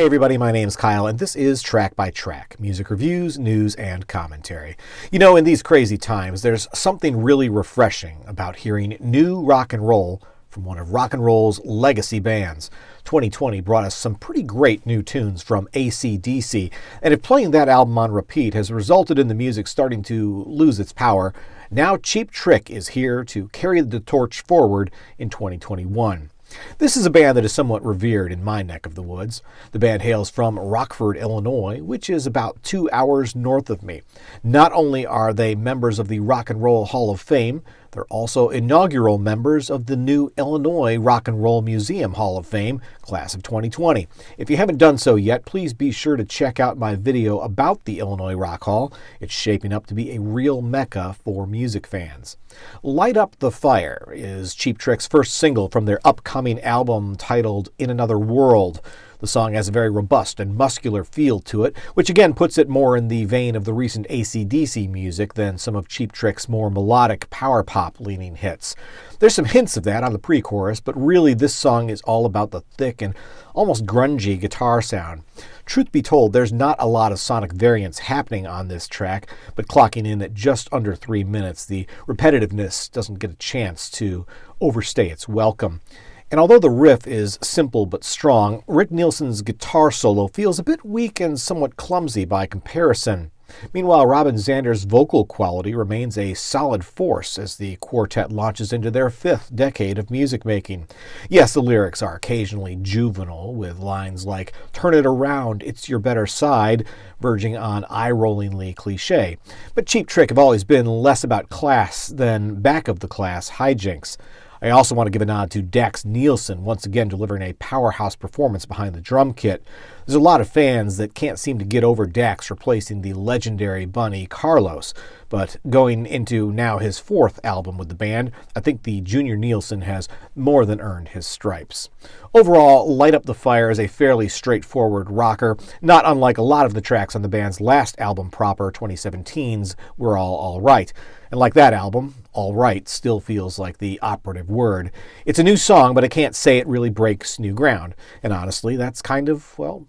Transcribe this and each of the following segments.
Hey everybody, my name's Kyle, and this is Track by Track, music reviews, news, and commentary. You know, in these crazy times, there's something really refreshing about hearing new rock and roll from one of rock and roll's legacy bands. 2020 brought us some pretty great new tunes from AC/DC, and if playing that album on repeat has resulted in the music starting to lose its power, now Cheap Trick is here to carry the torch forward in 2021. This is a band that is somewhat revered in my neck of the woods. The band hails from Rockford, Illinois, which is about 2 hours north of me. Not only are they members of the Rock and Roll Hall of Fame, they're also inaugural members of the new Illinois Rock and Roll Museum Hall of Fame, class of 2020. If you haven't done so yet, please be sure to check out my video about the Illinois Rock Hall. It's shaping up to be a real mecca for music fans. Light Up the Fire is Cheap Trick's first single from their upcoming album titled In Another World. The song has a very robust and muscular feel to it, which again puts it more in the vein of the recent AC/DC music than some of Cheap Trick's more melodic power pop leaning hits. There's some hints of that on the pre-chorus, but really this song is all about the thick and almost grungy guitar sound. Truth be told, there's not a lot of sonic variance happening on this track, but clocking in at just under 3 minutes, the repetitiveness doesn't get a chance to overstay its welcome. And although the riff is simple but strong, Rick Nielsen's guitar solo feels a bit weak and somewhat clumsy by comparison. Meanwhile, Robin Zander's vocal quality remains a solid force as the quartet launches into their 5th decade of music making. Yes, the lyrics are occasionally juvenile, with lines like, "Turn it around, it's your better side," verging on eye-rollingly cliche. But Cheap Trick have always been less about class than back-of-the-class hijinks. I also want to give a nod to Dax Nielsen, once again delivering a powerhouse performance behind the drum kit. There's a lot of fans that can't seem to get over Dax replacing the legendary Bunny Carlos, but going into now his 4th album with the band, I think the Junior Nielsen has more than earned his stripes. Overall, Light Up the Fire is a fairly straightforward rocker, not unlike a lot of the tracks on the band's last album proper, 2017's We're All Right. And like that album, all right still feels like the operative word. It's a new song, but I can't say it really breaks new ground. And honestly, that's kind of, well,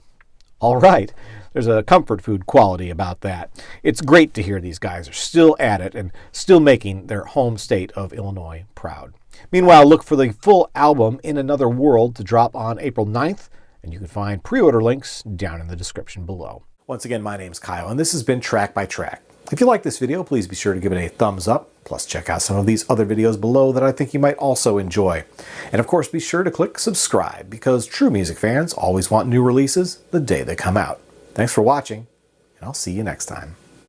all right. There's a comfort food quality about that. It's great to hear these guys are still at it and still making their home state of Illinois proud. Meanwhile, look for the full album In Another World to drop on April 9th, and you can find pre-order links down in the description below. Once again, my name's Kyle, and this has been Track by Track. If you like this video, please be sure to give it a thumbs up. Plus, check out some of these other videos below that I think you might also enjoy. And of course, be sure to click subscribe, because true music fans always want new releases the day they come out. Thanks for watching, and I'll see you next time.